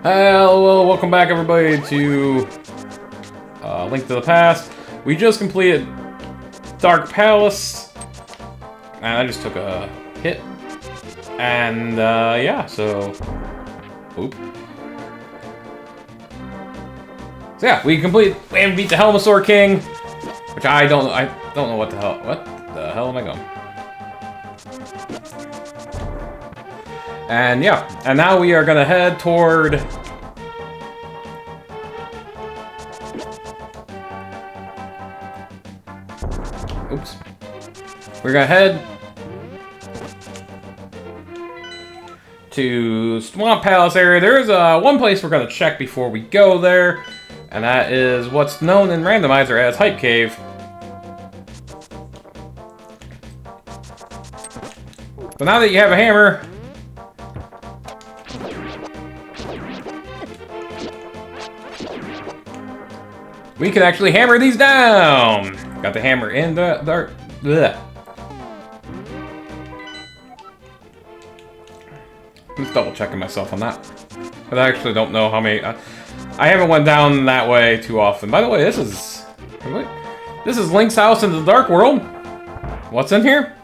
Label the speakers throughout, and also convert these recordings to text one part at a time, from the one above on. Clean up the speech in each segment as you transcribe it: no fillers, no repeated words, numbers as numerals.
Speaker 1: Hello, welcome back everybody to Link to the Past. We just completed Dark Palace, and I just took a hit, and yeah, so, oop. So yeah, we beat the Helmasaur King, which I don't know what the hell am I going? And yeah, and now we are gonna head toward we're gonna head to Swamp Palace area. There's one place we're gonna check before we go there, and that is what's known in Randomizer as Hype Cave. So now that you have a hammer, we can actually hammer these down! Got the hammer in the dark. Blech. I'm just double checking myself on that. But I actually don't know how many. I haven't went down that way too often. By the way, this is Link's house in the Dark World. What's in here?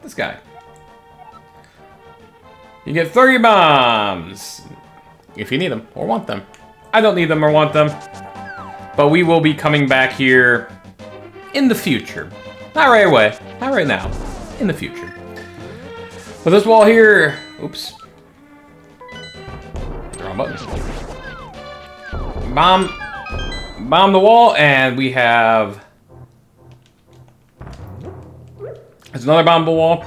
Speaker 1: This guy. You get 30 bombs if you need them or want them. I don't need them or want them, but we will be coming back here in the future. Not right away, not right now, in the future. But this wall here, oops. Wrong button. Bomb the wall, and we have... There's another bombable wall.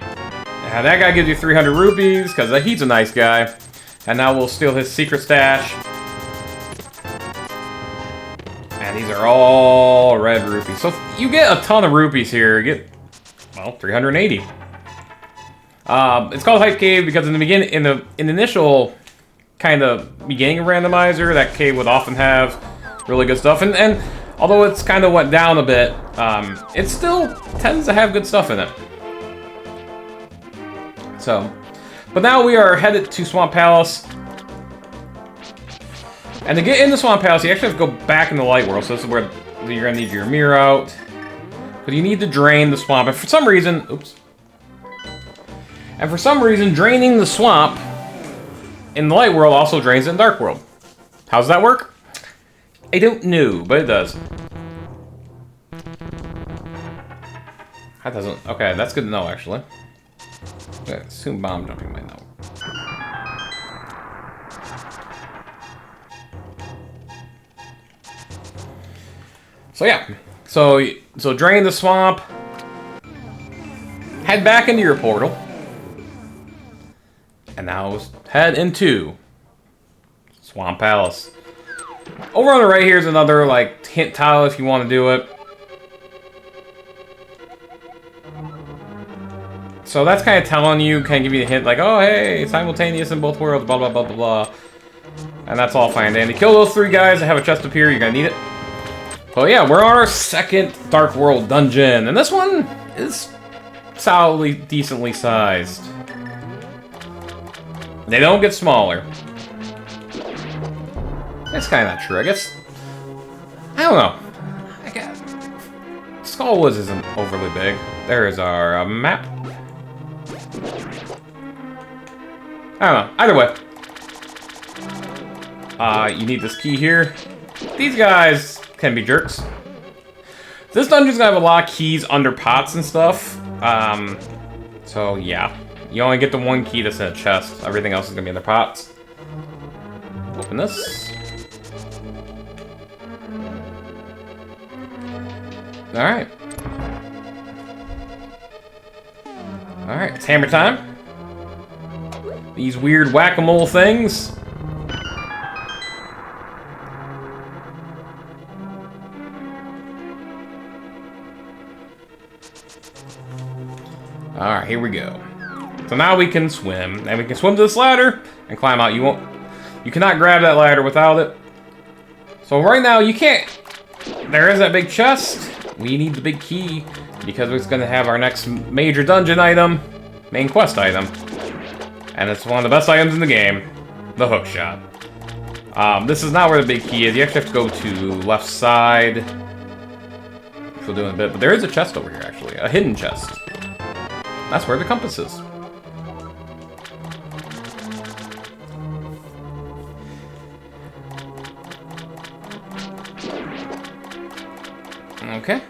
Speaker 1: And that guy gives you 300 rupees, because he's a nice guy. And now we'll steal his secret stash. And these are all red rupees. So you get a ton of rupees here. You get, well, 380. It's called Hype Cave because in the beginning, in the initial kind of beginning of Randomizer, that cave would often have really good stuff. And although it's kind of went down a bit, it still tends to have good stuff in it. So... But now we are headed to Swamp Palace. And to get into Swamp Palace, you actually have to go back in the Light World. So this is where you're going to need your mirror out. But you need to drain the swamp. And for some reason... Oops. And for some reason, draining the swamp in the Light World also drains it in Dark World. How does that work? I don't know, but it does. That doesn't... Okay, that's good to know, actually. Okay, assume bomb jumping might know. So yeah, so drain the swamp, head back into your portal, and now head into Swamp Palace. Over on the right here is another like hint tile if you want to do it. So that's kind of telling you, kind of give you a hint like, oh hey, simultaneous in both worlds, blah blah blah blah blah. And that's all fine and dandy. Kill those 3 guys, I have a chest up here, you're gonna need it. Well yeah, we're on our second Dark World dungeon, and this one is solidly, decently sized. They don't get smaller. That's kind of not true, I guess. I don't know. I guess Skull Woods isn't overly big. There is our map. I don't know. Either way. You need this key here. These guys can be jerks. This dungeon's gonna have a lot of keys under pots and stuff. So yeah. You only get the one key that's in a chest. Everything else is gonna be in the pots. Open this. Alright. Alright, it's hammer time. These weird whack-a-mole things. Alright, here we go. So now we can swim. And we can swim to this ladder and climb out. You cannot grab that ladder without it. So right now you can't. There is that big chest. We need the big key because it's going to have our next major dungeon item, main quest item. And it's one of the best items in the game, the hook shot. This is not where the big key is. You actually have to go to left side, which we'll do in a bit. But there is a chest over here, actually. A hidden chest. That's where the compass is. Okay.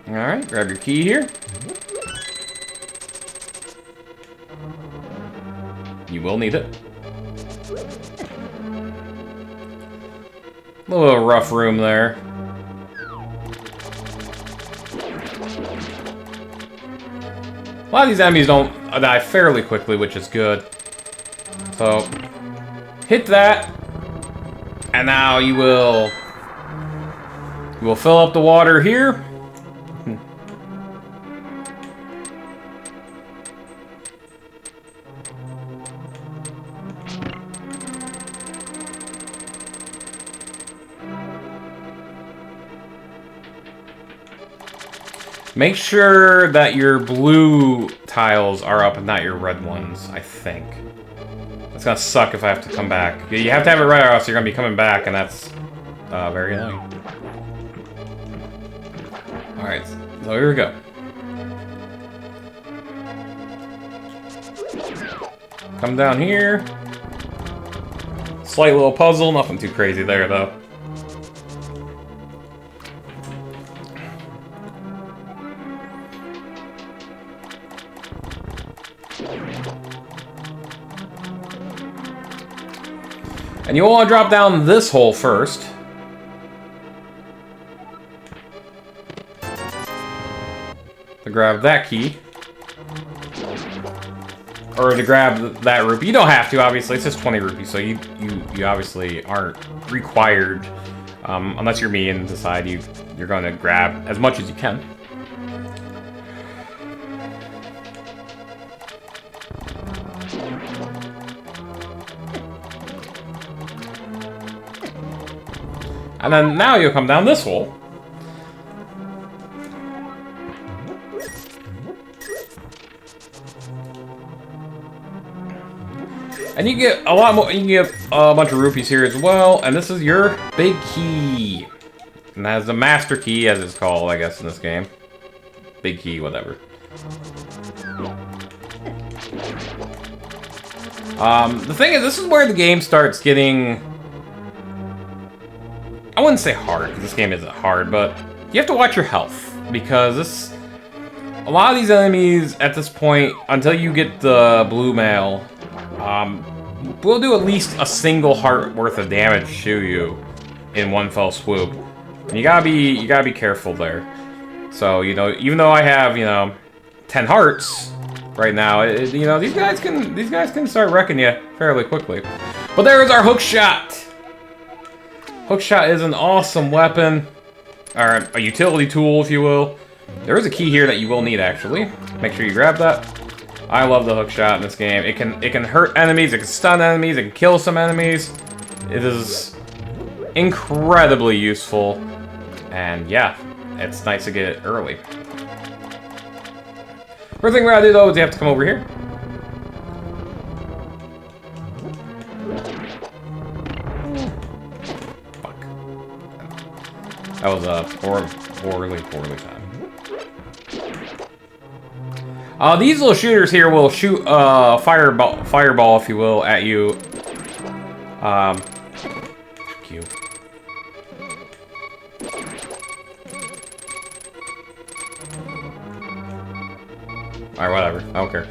Speaker 1: Alright, grab your key here. You will need it. A little rough room there. A lot of these enemies don't die fairly quickly, which is good. So, hit that, and now you will fill up the water here. Make sure that your blue tiles are up and not your red ones, I think. It's gonna suck if I have to come back. You have to have it right or else you're gonna be coming back, and that's very annoying. Alright, so here we go. Come down here. Slight little puzzle, nothing too crazy there though. And you want to drop down this hole first. To grab that key. Or to grab that rupee. You don't have to, obviously. It's just 20 rupees, so you obviously aren't required. Unless you're me and decide you're going to grab as much as you can. And then now you'll come down this hole. And you get a lot more, you can get a bunch of rupees here as well. And this is your big key. And that is the master key, as it's called, I guess, in this game. Big key, whatever. The thing is, this is where the game starts getting... I wouldn't say hard, because this game isn't hard, but you have to watch your health, because a lot of these enemies at this point, until you get the blue mail, will do at least a single heart worth of damage to you in one fell swoop. And you gotta be careful there. So, you know, even though I have, you know, 10 hearts right now, you know, these guys can start wrecking you fairly quickly. But there is our hook shot. Hookshot is an awesome weapon, or a utility tool, if you will. There is a key here that you will need, actually. Make sure you grab that. I love the hookshot in this game. It can hurt enemies, it can stun enemies, it can kill some enemies. It is incredibly useful, and yeah, it's nice to get it early. First thing we're gonna do though is you have to come over here. That was a poorly timed. These little shooters here will shoot fireball, if you will, at you. Fuck you. Alright, whatever. I don't care.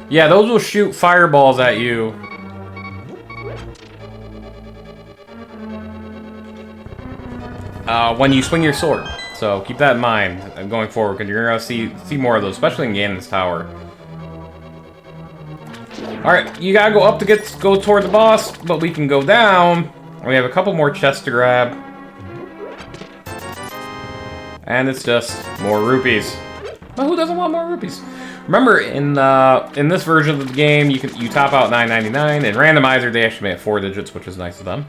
Speaker 1: Yeah, those will shoot fireballs at you. When you swing your sword. So keep that in mind going forward, because you're gonna see more of those, especially in Ganon's Tower. Alright, you gotta go up to go toward the boss, but we can go down. We have a couple more chests to grab. And it's just more rupees. But who doesn't want more rupees? Remember, in this version of the game, you top out $9.99. In Randomizer, they actually made it 4 digits, which is nice of them.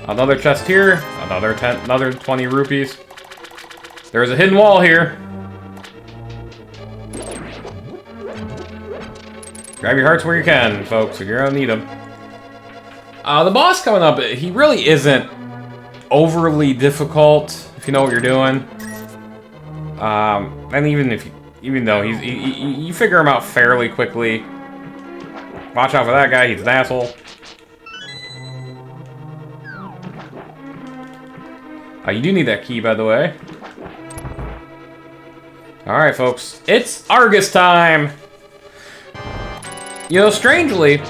Speaker 1: Another chest here. Another 10, another 20 rupees. There's a hidden wall here. Grab your hearts where you can, folks, if you're gonna need them. The boss coming up, he really isn't overly difficult, if you know what you're doing. And even though you figure him out fairly quickly. Watch out for that guy, he's an asshole. You do need that key, by the way. Alright, folks. It's Argus time! You know, strangely...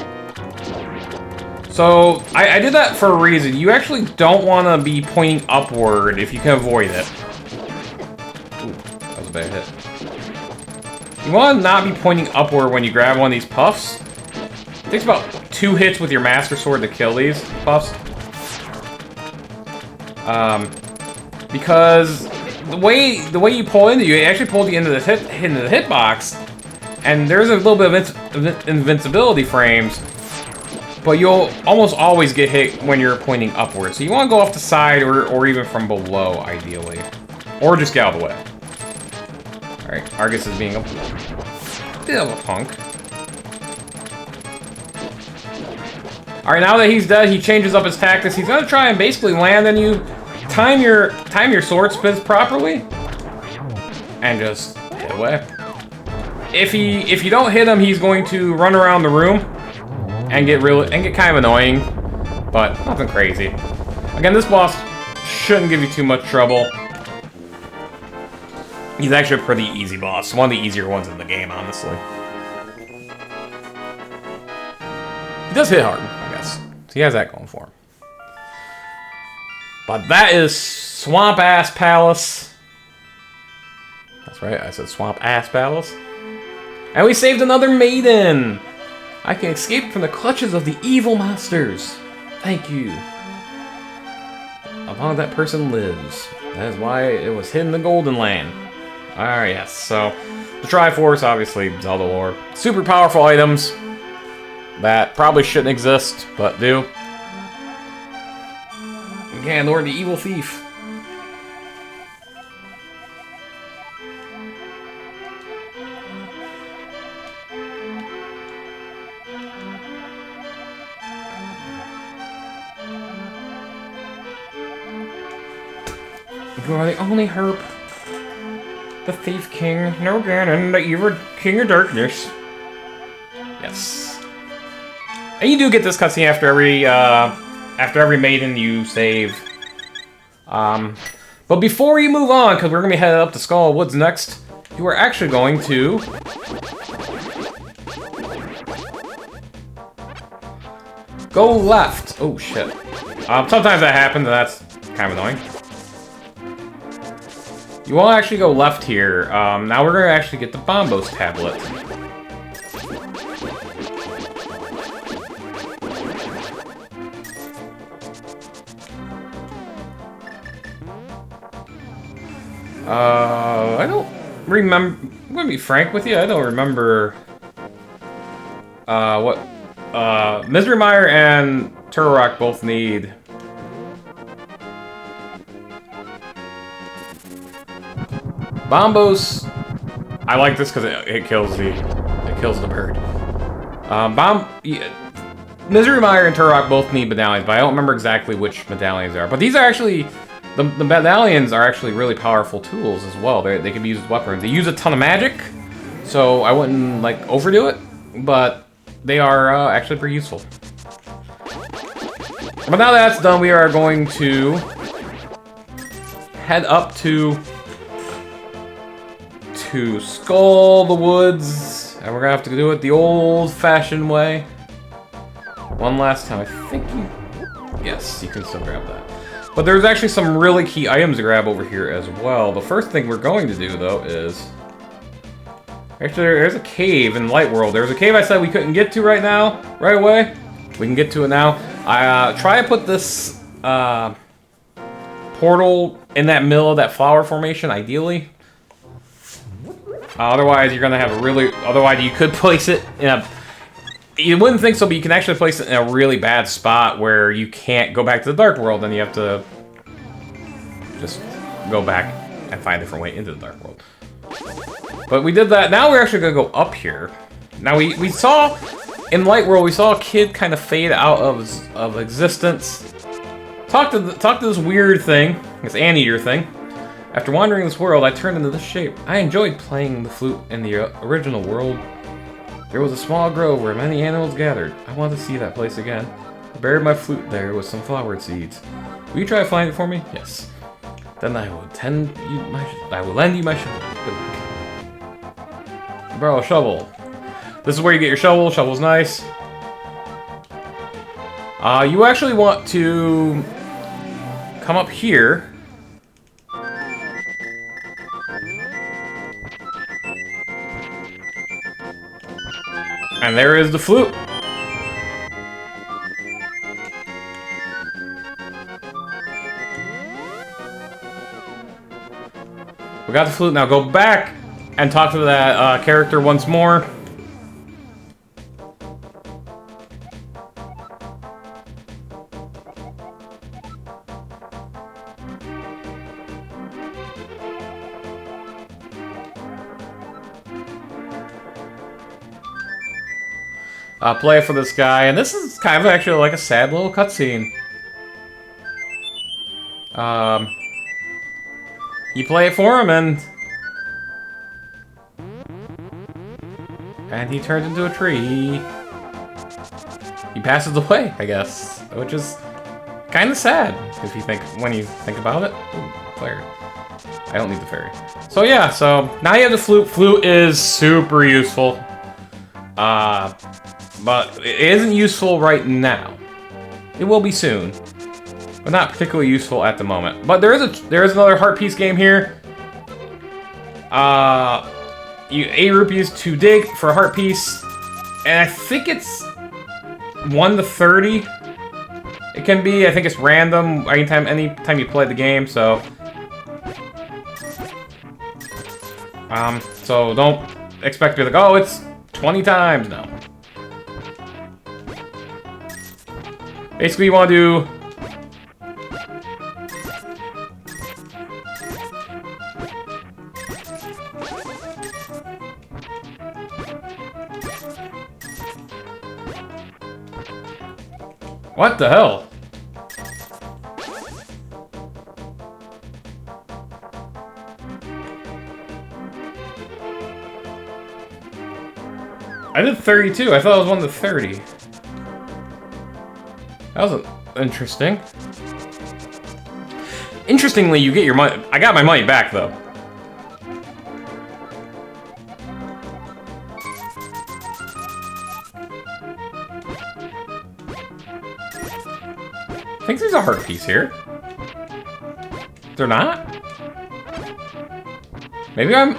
Speaker 1: So, I did that for a reason. You actually don't want to be pointing upward if you can avoid it. Ooh, that was a bad hit. You want to not be pointing upward when you grab one of these puffs. It takes about 2 hits with your Master Sword to kill these puffs. Because the way you pull into you, it actually pulls you into the hitbox, and there's a little bit of invincibility frames, but you'll almost always get hit when you're pointing upwards. So you want to go off the side or even from below, ideally, or just get out of the way. All right, Argus is being a bit of a punk. All right, now that he's dead, he changes up his tactics. He's gonna try and basically land on you. Time your sword spins properly, and just hit away. If you don't hit him, he's going to run around the room and get kind of annoying, but nothing crazy. Again, this boss shouldn't give you too much trouble. He's actually a pretty easy boss, one of the easier ones in the game, honestly. He does hit hard, I guess. So he has that going for him. But that is Swamp Ass Palace. That's right, I said Swamp Ass Palace. And we saved another maiden! I can escape from the clutches of the evil monsters. Thank you. As long as that person lives. That is why it was hidden in the Golden Land. Alright, yes, so the Triforce, obviously, Zelda lore. Super powerful items that probably shouldn't exist, but do. Again, Lord the Evil Thief. You are the only herb. The Thief King, no Ganon, the evil King of Darkness. Yes. And you do get this cutscene after every maiden you save. But before you move on, because we're going to be headed up to Skull Woods next, you are actually going to... go left. Oh, shit. Sometimes that happens, and that's kind of annoying. You want to actually go left here. Now we're going to actually get the Bombos tablet. I don't remember. I'm gonna be frank with you. I don't remember what Misery Mire and Turok both need. Bombos. I like this because it kills the bird. Misery Mire and Turok both need medallions, but I don't remember exactly which medallions they are. But these are actually. The medallions are actually really powerful tools as well. They can be used as weapons. They use a ton of magic, so I wouldn't like overdo it, but they are actually pretty useful. But now that that's done, we are going to head up to Skull the Woods, and we're gonna have to do it the old-fashioned way. One last time, I think you... Yes, you can still grab that. But there's actually some really key items to grab over here as well. The first thing we're going to do, though, is... Actually, there's a cave in Light World. There's a cave I said we couldn't get to right away. We can get to it now. Try to put this portal in that middle of that flower formation, ideally. Otherwise, you're gonna have a really... Otherwise, you could place it You wouldn't think so, but you can actually place it in a really bad spot where you can't go back to the Dark World, and you have to just go back and find a different way into the Dark World. But we did that. Now we're actually going to go up here. Now we saw, in Light World, we saw a kid kind of fade out of existence. Talk to this weird thing, this anteater thing. After wandering this world, I turned into this shape. I enjoyed playing the flute in the original world. There was a small grove where many animals gathered. I want to see that place again. I buried my flute there with some flower seeds. Will you try to find it for me? Yes. Then I will lend you my shovel. Good luck. Borrow a shovel. This is where you get your shovel. Shovel's nice. You actually want to come up here. And there is the flute. We got the flute. Now go back and talk to that character once more. Play for this guy, and this is kind of actually like a sad little cutscene. You play it for him, and he turns into a tree. He passes away, I guess, which is kind of sad if you when you think about it. Ooh, player. I don't need the fairy. So yeah, so now you have the flute. Flute is super useful. But it isn't useful right now. It will be soon, but not particularly useful at the moment. But there is another heart piece game here. You 8 rupees to dig for a heart piece, and I think it's 1 to 30. It can be. I think it's random anytime you play the game. So so don't expect to be like, oh, it's 20 times. No. Basically, you want to do... What the hell? I did 32. I thought it was 1 to 30. That was interesting. Interestingly, you get your money. I got my money back, though. I think there's a heart piece here. Is there not? Maybe I'm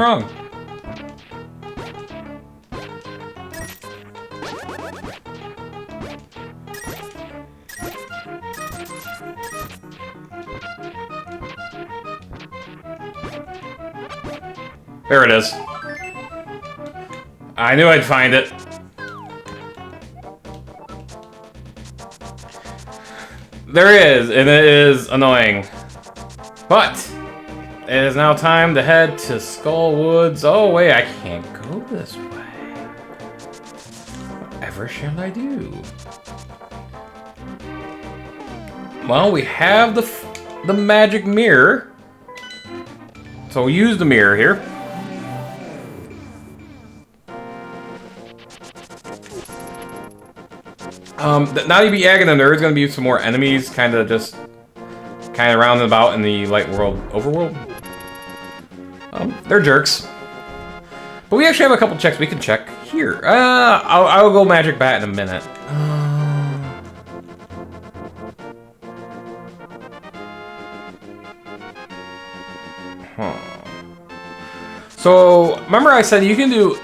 Speaker 1: wrong. There it is. I knew I'd find it. There is, and it is annoying. But it is now time to head to Skull Woods. Oh wait, I can't go this way. Whatever shall I do? Well, we have the magic mirror. So we'll use the mirror here. Now you beat Agaton, there is going to be some more enemies, kind of rounding about in the Light World overworld. They're jerks. But we actually have a couple checks we can check here. I'll go Magic Bat in a minute. So remember I said you can do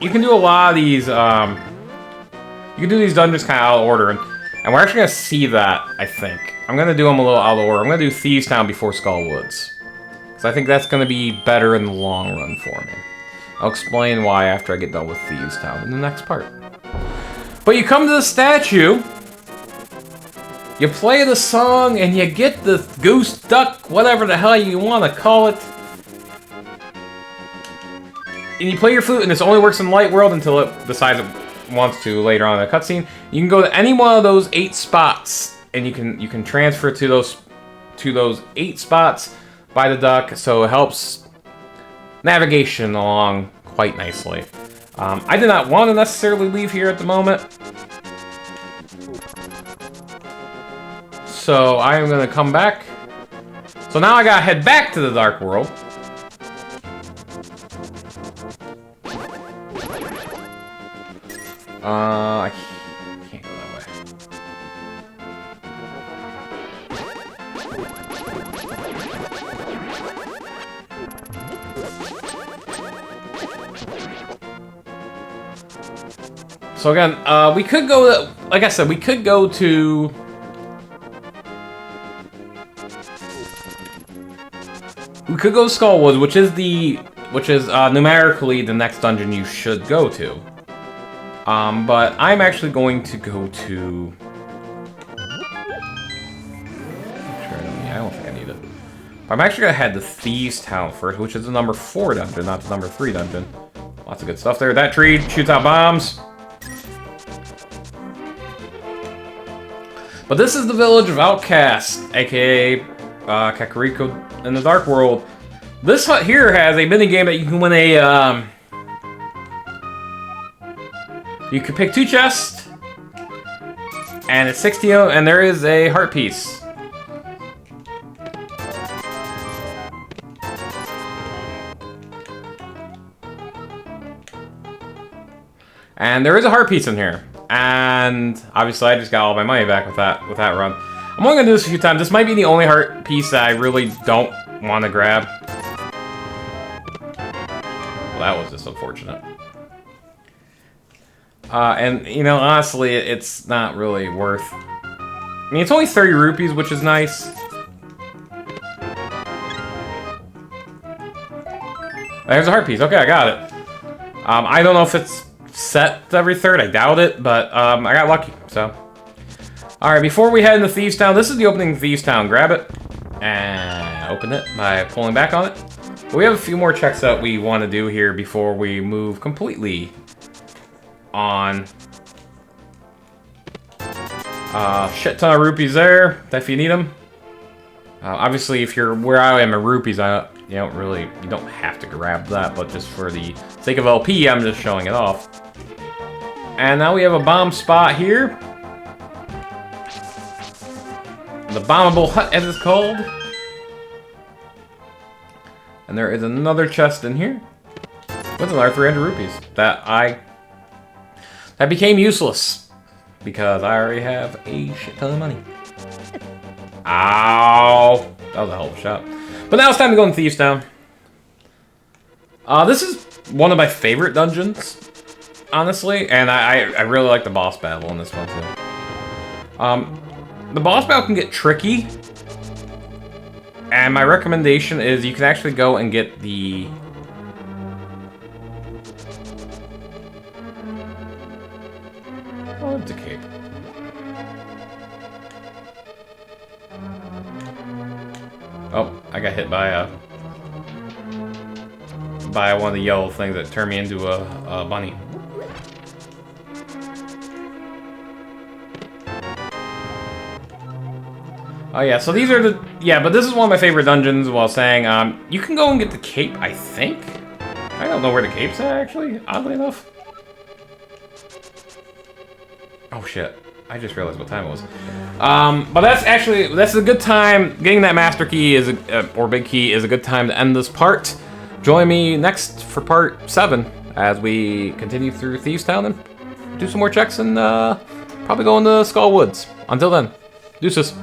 Speaker 1: a lot of these, you can do these dungeons kind of out of order, and we're actually going to see that, I think. I'm going to do them a little out of order. I'm going to do Thieves Town before Skull Woods. So I think that's going to be better in the long run for me. I'll explain why after I get done with Thieves Town in the next part. But you come to the statue, you play the song, and you get the goose, duck, whatever the hell you want to call it. And you play your flute, and this only works in Light World until it decides it wants to later on in the cutscene. You can go to any one of those 8 spots, and you can transfer to those 8 spots by the duck, so it helps navigation along quite nicely. I did not want to necessarily leave here at the moment, so I am going to come back. So now I gotta head back to the Dark World. I can't go that way. So again, we could go, like I said, we could go to... We could go to Skullwoods, which is numerically the next dungeon you should go to. But I'm actually going to go to... I don't think I need it. I'm actually going to head to Thieves Town first, which is the number 4 dungeon, not the number 3 dungeon. Lots of good stuff there. That tree shoots out bombs. But this is the village of Outcasts, aka Kakariko in the Dark World. This hut here has a minigame that you can win a... You can pick 2 chests, and it's 60, and there is a heart piece. And there is a heart piece in here, and obviously I just got all my money back with that run. I'm only gonna do this a few times. This might be the only heart piece that I really don't want to grab. Well, that was just unfortunate. And, you know, honestly, it's not really worth... I mean, it's only 30 rupees, which is nice. There's a heart piece. Okay, I got it. I don't know if it's set every third. I doubt it, but I got lucky, so... Alright, before we head into Thieves Town, this is the opening of Thieves Town. Grab it, and open it by pulling back on it. But we have a few more checks that we want to do here before we move completely on. Shit ton of rupees there, if you need them. Obviously, if you're where I am in rupees, you don't have to grab that, but just for the sake of LP, I'm just showing it off. And now we have a bomb spot here. The Bombable Hut, as it's called. And there is another chest in here with another 300 rupees that became useless because I already have a shit ton of money. Ow! That was a hell of a shot. But now it's time to go in Thieves Town. This is one of my favorite dungeons, honestly, and I really like the boss battle in this one too. The boss battle can get tricky, and my recommendation is you can actually go and get the... Oh, it's a cape. Oh, I got hit by one of the yellow things that turned me into a bunny. Oh yeah, so these are the... Yeah, but this is one of my favorite dungeons while saying, you can go and get the cape, I think? I don't know where the cape's at, actually, oddly enough. Oh shit, I just realized what time it was. But that's a good time. Getting that master key or big key is a good time to end this part. Join me next for part 7 as we continue through Thieves Town and do some more checks and probably go into Skull Woods. Until then, deuces.